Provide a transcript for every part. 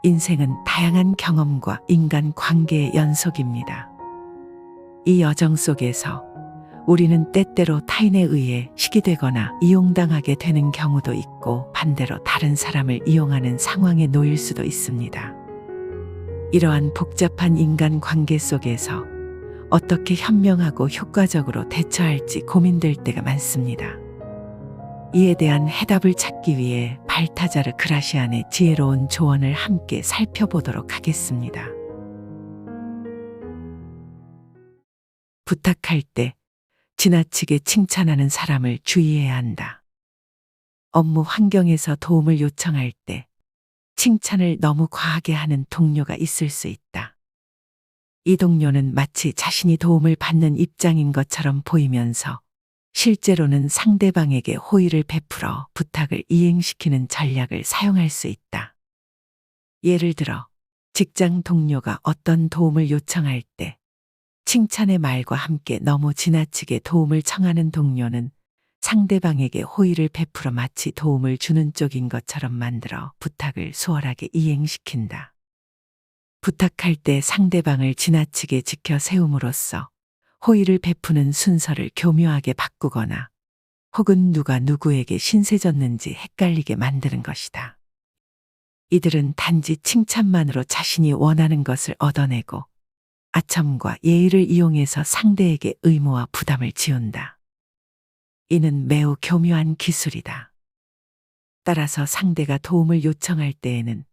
인생은 다양한 경험과 인간 관계의 연속입니다. 이 여정 속에서 우리는 때때로 타인에 의해 시기되거나 이용당하게 되는 경우도 있고, 반대로 다른 사람을 이용하는 상황에 놓일 수도 있습니다. 이러한 복잡한 인간 관계 속에서 어떻게 현명하고 효과적으로 대처할지 고민될 때가 많습니다. 이에 대한 해답을 찾기 위해 발타자르 그라시안의 지혜로운 조언을 함께 살펴보도록 하겠습니다. 부탁할 때 지나치게 칭찬하는 사람을 주의해야 한다. 업무 환경에서 도움을 요청할 때 칭찬을 너무 과하게 하는 동료가 있을 수 있다. 이 동료는 마치 자신이 도움을 받는 입장인 것처럼 보이면서 실제로는 상대방에게 호의를 베풀어 부탁을 이행시키는 전략을 사용할 수 있다. 예를 들어, 직장 동료가 어떤 도움을 요청할 때 칭찬의 말과 함께 너무 지나치게 도움을 청하는 동료는 상대방에게 호의를 베풀어 마치 도움을 주는 쪽인 것처럼 만들어 부탁을 수월하게 이행시킨다. 부탁할 때 상대방을 지나치게 지켜 세움으로써 호의를 베푸는 순서를 교묘하게 바꾸거나 혹은 누가 누구에게 신세졌는지 헷갈리게 만드는 것이다. 이들은 단지 칭찬만으로 자신이 원하는 것을 얻어내고 아첨과 예의를 이용해서 상대에게 의무와 부담을 지운다. 이는 매우 교묘한 기술이다. 따라서 상대가 도움을 요청할 때에는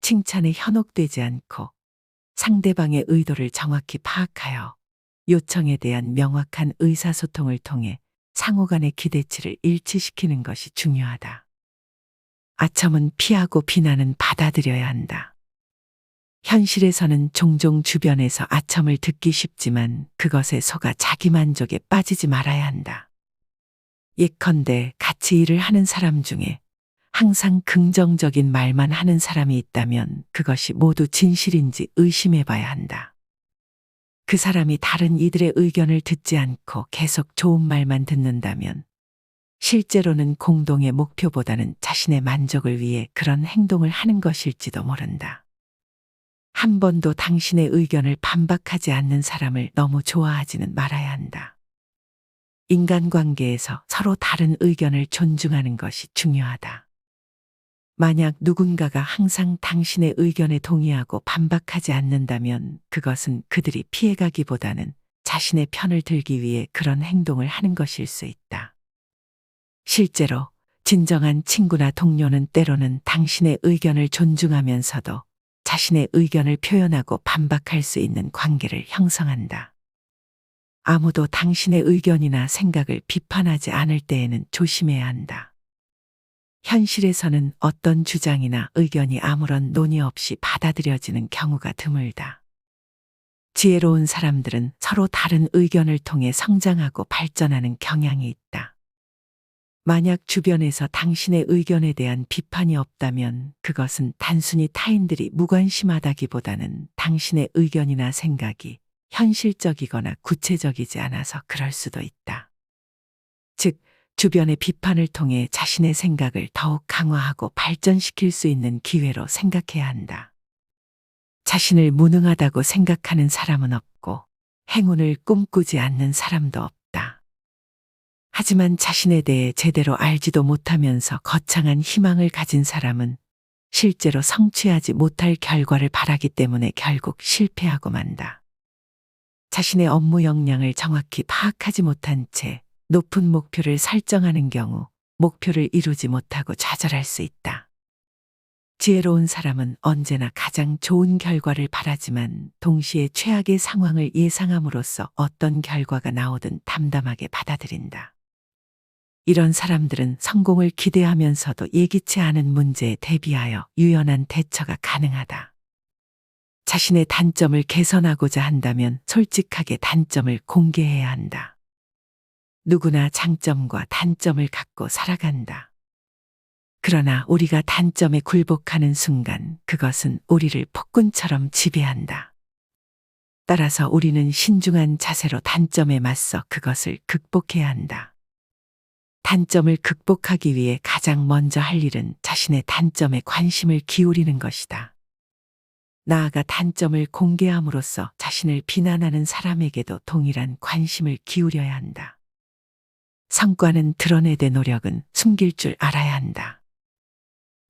칭찬에 현혹되지 않고 상대방의 의도를 정확히 파악하여 요청에 대한 명확한 의사소통을 통해 상호 간의 기대치를 일치시키는 것이 중요하다. 아첨은 피하고 비난은 받아들여야 한다. 현실에서는 종종 주변에서 아첨을 듣기 쉽지만 그것에 속아 자기 만족에 빠지지 말아야 한다. 예컨대 같이 일을 하는 사람 중에 항상 긍정적인 말만 하는 사람이 있다면 그것이 모두 진실인지 의심해 봐야 한다. 그 사람이 다른 이들의 의견을 듣지 않고 계속 좋은 말만 듣는다면 실제로는 공동의 목표보다는 자신의 만족을 위해 그런 행동을 하는 것일지도 모른다. 한 번도 당신의 의견을 반박하지 않는 사람을 너무 좋아하지는 말아야 한다. 인간관계에서 서로 다른 의견을 존중하는 것이 중요하다. 만약 누군가가 항상 당신의 의견에 동의하고 반박하지 않는다면 그것은 그들이 피해가기보다는 자신의 편을 들기 위해 그런 행동을 하는 것일 수 있다. 실제로 진정한 친구나 동료는 때로는 당신의 의견을 존중하면서도 자신의 의견을 표현하고 반박할 수 있는 관계를 형성한다. 아무도 당신의 의견이나 생각을 비판하지 않을 때에는 조심해야 한다. 현실에서는 어떤 주장이나 의견이 아무런 논의 없이 받아들여지는 경우가 드물다. 지혜로운 사람들은 서로 다른 의견을 통해 성장하고 발전하는 경향이 있다. 만약 주변에서 당신의 의견에 대한 비판이 없다면 그것은 단순히 타인들이 무관심하다기보다는 당신의 의견이나 생각이 현실적이거나 구체적이지 않아서 그럴 수도 있다. 즉, 주변의 비판을 통해 자신의 생각을 더욱 강화하고 발전시킬 수 있는 기회로 생각해야 한다. 자신을 무능하다고 생각하는 사람은 없고 행운을 꿈꾸지 않는 사람도 없다. 하지만 자신에 대해 제대로 알지도 못하면서 거창한 희망을 가진 사람은 실제로 성취하지 못할 결과를 바라기 때문에 결국 실패하고 만다. 자신의 업무 역량을 정확히 파악하지 못한 채 높은 목표를 설정하는 경우 목표를 이루지 못하고 좌절할 수 있다. 지혜로운 사람은 언제나 가장 좋은 결과를 바라지만 동시에 최악의 상황을 예상함으로써 어떤 결과가 나오든 담담하게 받아들인다. 이런 사람들은 성공을 기대하면서도 예기치 않은 문제에 대비하여 유연한 대처가 가능하다. 자신의 단점을 개선하고자 한다면 솔직하게 단점을 공개해야 한다. 누구나 장점과 단점을 갖고 살아간다. 그러나 우리가 단점에 굴복하는 순간 그것은 우리를 폭군처럼 지배한다. 따라서 우리는 신중한 자세로 단점에 맞서 그것을 극복해야 한다. 단점을 극복하기 위해 가장 먼저 할 일은 자신의 단점에 관심을 기울이는 것이다. 나아가 단점을 공개함으로써 자신을 비난하는 사람에게도 동일한 관심을 기울여야 한다. 성과는 드러내되 노력은 숨길 줄 알아야 한다.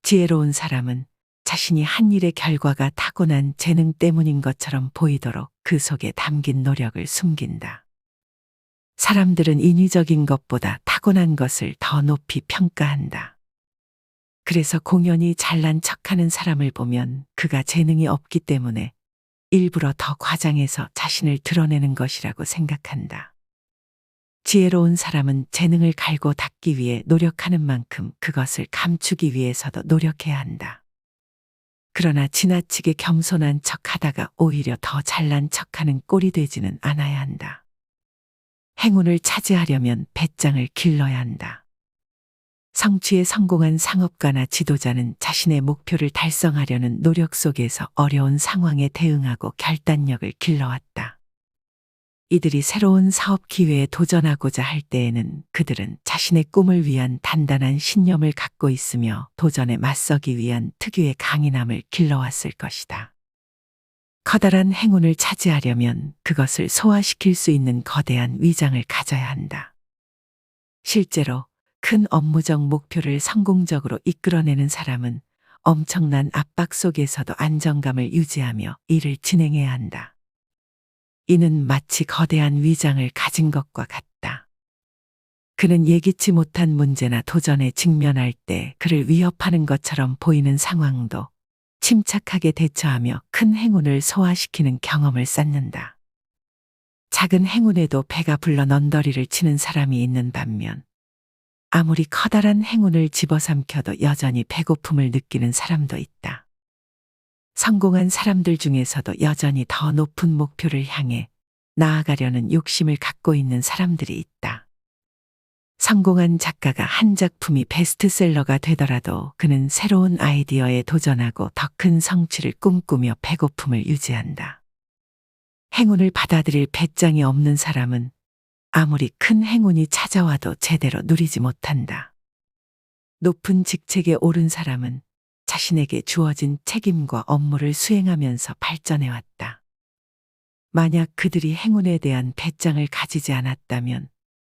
지혜로운 사람은 자신이 한 일의 결과가 타고난 재능 때문인 것처럼 보이도록 그 속에 담긴 노력을 숨긴다. 사람들은 인위적인 것보다 타고난 것을 더 높이 평가한다. 그래서 공연히 잘난 척하는 사람을 보면 그가 재능이 없기 때문에 일부러 더 과장해서 자신을 드러내는 것이라고 생각한다. 지혜로운 사람은 재능을 갈고 닦기 위해 노력하는 만큼 그것을 감추기 위해서도 노력해야 한다. 그러나 지나치게 겸손한 척하다가 오히려 더 잘난 척하는 꼴이 되지는 않아야 한다. 행운을 차지하려면 배짱을 길러야 한다. 성취에 성공한 상업가나 지도자는 자신의 목표를 달성하려는 노력 속에서 어려운 상황에 대응하고 결단력을 길러왔다. 이들이 새로운 사업 기회에 도전하고자 할 때에는 그들은 자신의 꿈을 위한 단단한 신념을 갖고 있으며 도전에 맞서기 위한 특유의 강인함을 길러왔을 것이다. 커다란 행운을 차지하려면 그것을 소화시킬 수 있는 거대한 위장을 가져야 한다. 실제로 큰 업무적 목표를 성공적으로 이끌어내는 사람은 엄청난 압박 속에서도 안정감을 유지하며 일을 진행해야 한다. 이는 마치 거대한 위장을 가진 것과 같다. 그는 예기치 못한 문제나 도전에 직면할 때 그를 위협하는 것처럼 보이는 상황도 침착하게 대처하며 큰 행운을 소화시키는 경험을 쌓는다. 작은 행운에도 배가 불러 넌더리를 치는 사람이 있는 반면 아무리 커다란 행운을 집어삼켜도 여전히 배고픔을 느끼는 사람도 있다. 성공한 사람들 중에서도 여전히 더 높은 목표를 향해 나아가려는 욕심을 갖고 있는 사람들이 있다. 성공한 작가가 한 작품이 베스트셀러가 되더라도 그는 새로운 아이디어에 도전하고 더 큰 성취를 꿈꾸며 배고픔을 유지한다. 행운을 받아들일 배짱이 없는 사람은 아무리 큰 행운이 찾아와도 제대로 누리지 못한다. 높은 직책에 오른 사람은 자신에게 주어진 책임과 업무를 수행하면서 발전해왔다. 만약 그들이 행운에 대한 배짱을 가지지 않았다면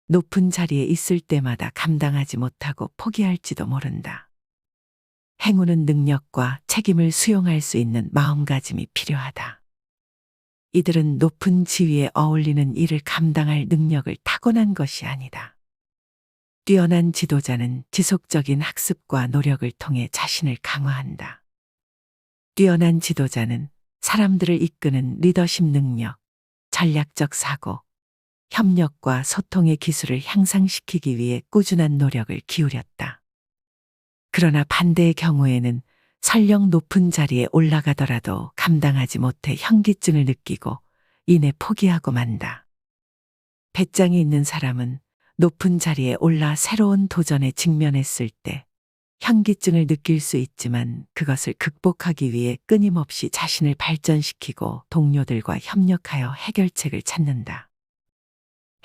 높은 자리에 있을 때마다 감당하지 못하고 포기할지도 모른다. 행운은 능력과 책임을 수용할 수 있는 마음가짐이 필요하다. 이들은 높은 지위에 어울리는 일을 감당할 능력을 타고난 것이 아니다. 뛰어난 지도자는 지속적인 학습과 노력을 통해 자신을 강화한다. 뛰어난 지도자는 사람들을 이끄는 리더십 능력, 전략적 사고, 협력과 소통의 기술을 향상시키기 위해 꾸준한 노력을 기울였다. 그러나 반대의 경우에는 설령 높은 자리에 올라가더라도 감당하지 못해 현기증을 느끼고 이내 포기하고 만다. 배짱이 있는 사람은 높은 자리에 올라 새로운 도전에 직면했을 때 현기증을 느낄 수 있지만 그것을 극복하기 위해 끊임없이 자신을 발전시키고 동료들과 협력하여 해결책을 찾는다.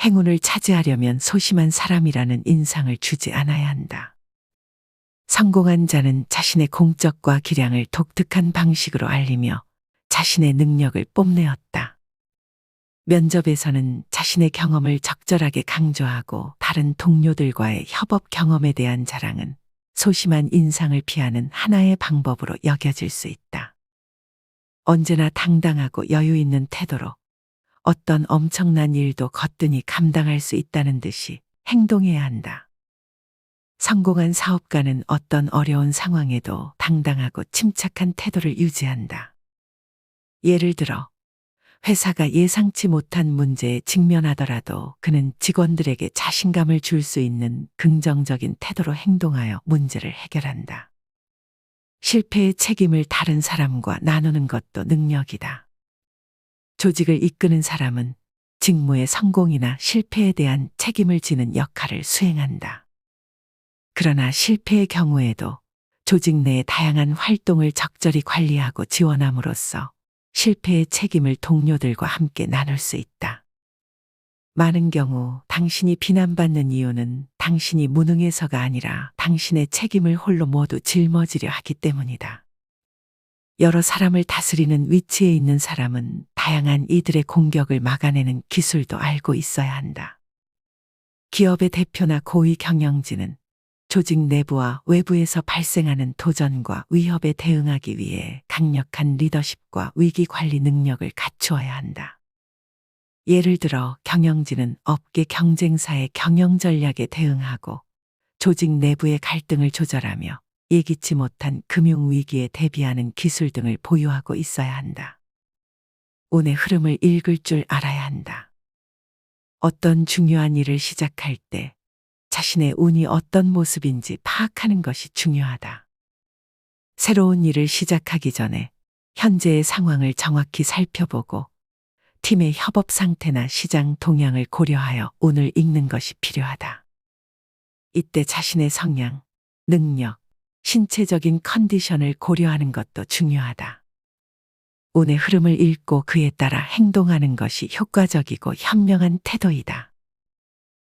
행운을 차지하려면 소심한 사람이라는 인상을 주지 않아야 한다. 성공한 자는 자신의 공적과 기량을 독특한 방식으로 알리며 자신의 능력을 뽐내었다. 면접에서는 자신의 경험을 적절하게 강조하고 다른 동료들과의 협업 경험에 대한 자랑은 소심한 인상을 피하는 하나의 방법으로 여겨질 수 있다. 언제나 당당하고 여유 있는 태도로 어떤 엄청난 일도 거뜬히 감당할 수 있다는 듯이 행동해야 한다. 성공한 사업가는 어떤 어려운 상황에도 당당하고 침착한 태도를 유지한다. 예를 들어 회사가 예상치 못한 문제에 직면하더라도 그는 직원들에게 자신감을 줄 수 있는 긍정적인 태도로 행동하여 문제를 해결한다. 실패의 책임을 다른 사람과 나누는 것도 능력이다. 조직을 이끄는 사람은 직무의 성공이나 실패에 대한 책임을 지는 역할을 수행한다. 그러나 실패의 경우에도 조직 내의 다양한 활동을 적절히 관리하고 지원함으로써 실패의 책임을 동료들과 함께 나눌 수 있다. 많은 경우 당신이 비난받는 이유는 당신이 무능해서가 아니라 당신의 책임을 홀로 모두 짊어지려 하기 때문이다. 여러 사람을 다스리는 위치에 있는 사람은 다양한 이들의 공격을 막아내는 기술도 알고 있어야 한다. 기업의 대표나 고위 경영진은 조직 내부와 외부에서 발생하는 도전과 위협에 대응하기 위해 강력한 리더십과 위기 관리 능력을 갖추어야 한다. 예를 들어 경영진은 업계 경쟁사의 경영 전략에 대응하고 조직 내부의 갈등을 조절하며 예기치 못한 금융 위기에 대비하는 기술 등을 보유하고 있어야 한다. 운의 흐름을 읽을 줄 알아야 한다. 어떤 중요한 일을 시작할 때 자신의 운이 어떤 모습인지 파악하는 것이 중요하다. 새로운 일을 시작하기 전에 현재의 상황을 정확히 살펴보고 팀의 협업 상태나 시장 동향을 고려하여 운을 읽는 것이 필요하다. 이때 자신의 성향, 능력, 신체적인 컨디션을 고려하는 것도 중요하다. 운의 흐름을 읽고 그에 따라 행동하는 것이 효과적이고 현명한 태도이다.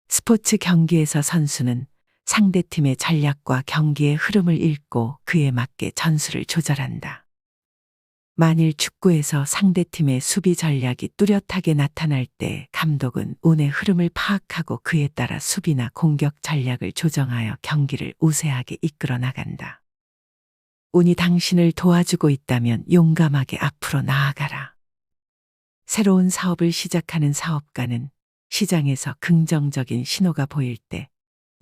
스포츠 경기에서 선수는 상대팀의 전략과 경기의 흐름을 읽고 그에 맞게 전술을 조절한다. 만일 축구에서 상대팀의 수비 전략이 뚜렷하게 나타날 때 감독은 운의 흐름을 파악하고 그에 따라 수비나 공격 전략을 조정하여 경기를 우세하게 이끌어 나간다. 운이 당신을 도와주고 있다면 용감하게 앞으로 나아가라. 새로운 사업을 시작하는 사업가는 시장에서 긍정적인 신호가 보일 때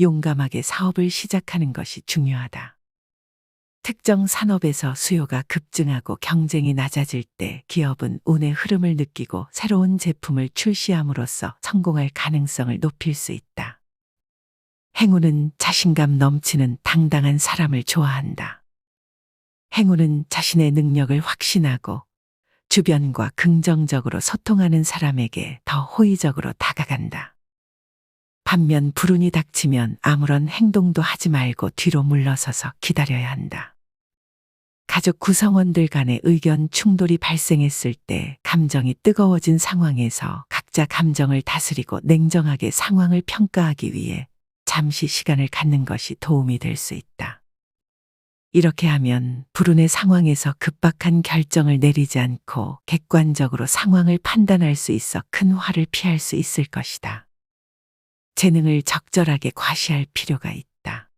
용감하게 사업을 시작하는 것이 중요하다. 특정 산업에서 수요가 급증하고 경쟁이 낮아질 때 기업은 운의 흐름을 느끼고 새로운 제품을 출시함으로써 성공할 가능성을 높일 수 있다. 행운은 자신감 넘치는 당당한 사람을 좋아한다. 행운은 자신의 능력을 확신하고 주변과 긍정적으로 소통하는 사람에게 더 호의적으로 다가간다. 반면 불운이 닥치면 아무런 행동도 하지 말고 뒤로 물러서서 기다려야 한다. 가족 구성원들 간의 의견 충돌이 발생했을 때 감정이 뜨거워진 상황에서 각자 감정을 다스리고 냉정하게 상황을 평가하기 위해 잠시 시간을 갖는 것이 도움이 될 수 있다. 이렇게 하면 불운의 상황에서 급박한 결정을 내리지 않고 객관적으로 상황을 판단할 수 있어 큰 화를 피할 수 있을 것이다. 재능을 적절하게 과시할 필요가 있다.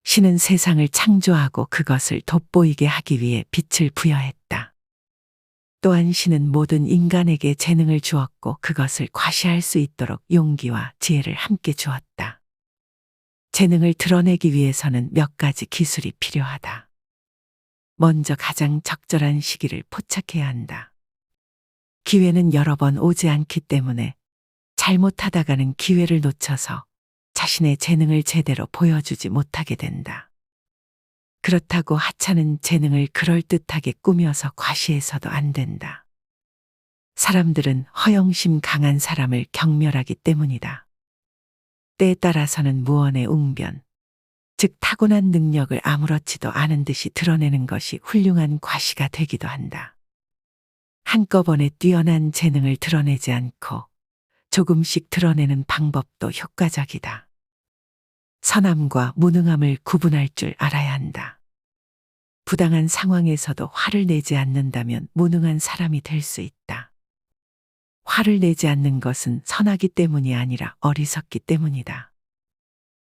신은 세상을 창조하고 그것을 돋보이게 하기 위해 빛을 부여했다. 또한 신은 모든 인간에게 재능을 주었고 그것을 과시할 수 있도록 용기와 지혜를 함께 주었다. 재능을 드러내기 위해서는 몇 가지 기술이 필요하다. 먼저 가장 적절한 시기를 포착해야 한다. 기회는 여러 번 오지 않기 때문에 잘못하다가는 기회를 놓쳐서 자신의 재능을 제대로 보여주지 못하게 된다. 그렇다고 하찮은 재능을 그럴듯하게 꾸며서 과시해서도 안 된다. 사람들은 허영심 강한 사람을 경멸하기 때문이다. 때에 따라서는 무언의 웅변, 즉 타고난 능력을 아무렇지도 않은 듯이 드러내는 것이 훌륭한 과시가 되기도 한다. 한꺼번에 뛰어난 재능을 드러내지 않고 조금씩 드러내는 방법도 효과적이다. 선함과 무능함을 구분할 줄 알아야 한다. 부당한 상황에서도 화를 내지 않는다면 무능한 사람이 될 수 있다. 화를 내지 않는 것은 선하기 때문이 아니라 어리석기 때문이다.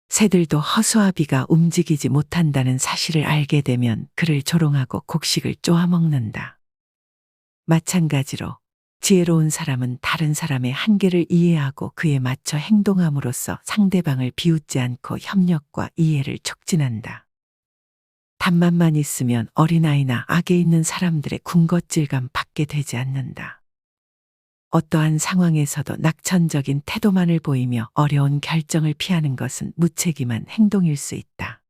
새들도 허수아비가 움직이지 못한다는 사실을 알게 되면 그를 조롱하고 곡식을 쪼아 먹는다. 마찬가지로 지혜로운 사람은 다른 사람의 한계를 이해하고 그에 맞춰 행동함으로써 상대방을 비웃지 않고 협력과 이해를 촉진한다. 답만만 있으면 어린아이나 악에 있는 사람들의 군것질감 받게 되지 않는다. 어떠한 상황에서도 낙천적인 태도만을 보이며 어려운 결정을 피하는 것은 무책임한 행동일 수 있다.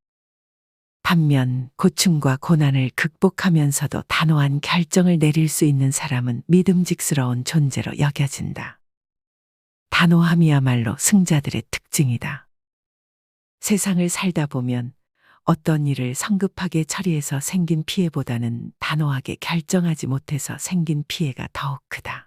반면 고충과 고난을 극복하면서도 단호한 결정을 내릴 수 있는 사람은 믿음직스러운 존재로 여겨진다. 단호함이야말로 승자들의 특징이다. 세상을 살다 보면 어떤 일을 성급하게 처리해서 생긴 피해보다는 단호하게 결정하지 못해서 생긴 피해가 더욱 크다.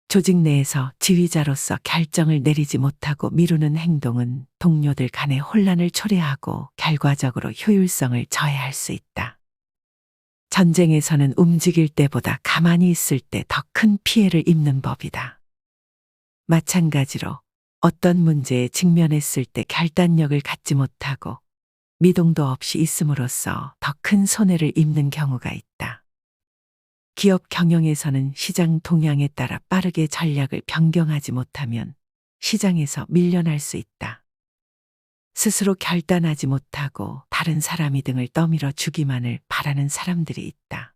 조직 내에서 지휘자로서 결정을 내리지 못하고 미루는 행동은 동료들 간의 혼란을 초래하고 결과적으로 효율성을 저해할 수 있다. 전쟁에서는 움직일 때보다 가만히 있을 때 더 큰 피해를 입는 법이다. 마찬가지로 어떤 문제에 직면했을 때 결단력을 갖지 못하고 미동도 없이 있음으로써 더 큰 손해를 입는 경우가 있다. 기업 경영에서는 시장 동향에 따라 빠르게 전략을 변경하지 못하면 시장에서 밀려날 수 있다. 스스로 결단하지 못하고 다른 사람이 등을 떠밀어 주기만을 바라는 사람들이 있다.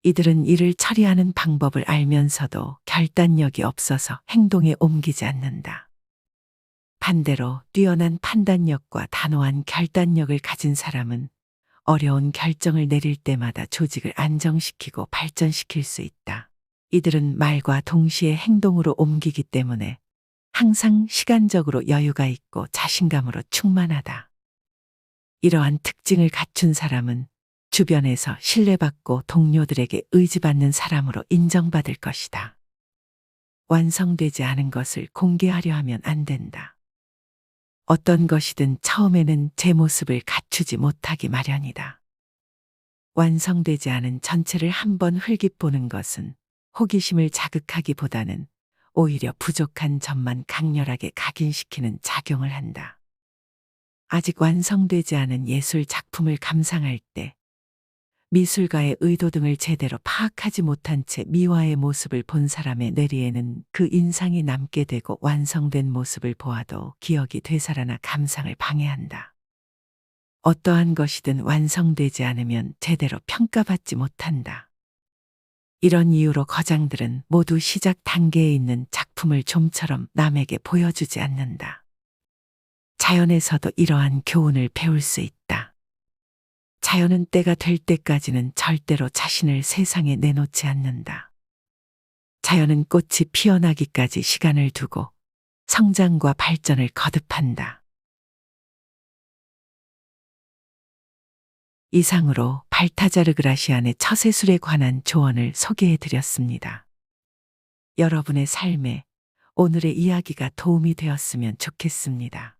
이들은 일을 처리하는 방법을 알면서도 결단력이 없어서 행동에 옮기지 않는다. 반대로 뛰어난 판단력과 단호한 결단력을 가진 사람은 어려운 결정을 내릴 때마다 조직을 안정시키고 발전시킬 수 있다. 이들은 말과 동시에 행동으로 옮기기 때문에 항상 시간적으로 여유가 있고 자신감으로 충만하다. 이러한 특징을 갖춘 사람은 주변에서 신뢰받고 동료들에게 의지받는 사람으로 인정받을 것이다. 완성되지 않은 것을 공개하려 하면 안 된다. 어떤 것이든 처음에는 제 모습을 갖추지 못하기 마련이다. 완성되지 않은 전체를 한번 흘깃보는 것은 호기심을 자극하기보다는 오히려 부족한 점만 강렬하게 각인시키는 작용을 한다. 아직 완성되지 않은 예술 작품을 감상할 때 미술가의 의도 등을 제대로 파악하지 못한 채 미화의 모습을 본 사람의 뇌리에는 그 인상이 남게 되고 완성된 모습을 보아도 기억이 되살아나 감상을 방해한다. 어떠한 것이든 완성되지 않으면 제대로 평가받지 못한다. 이런 이유로 거장들은 모두 시작 단계에 있는 작품을 좀처럼 남에게 보여주지 않는다. 자연에서도 이러한 교훈을 배울 수 있다. 자연은 때가 될 때까지는 절대로 자신을 세상에 내놓지 않는다. 자연은 꽃이 피어나기까지 시간을 두고 성장과 발전을 거듭한다. 이상으로 발타자르 그라시안의 처세술에 관한 조언을 소개해 드렸습니다. 여러분의 삶에 오늘의 이야기가 도움이 되었으면 좋겠습니다.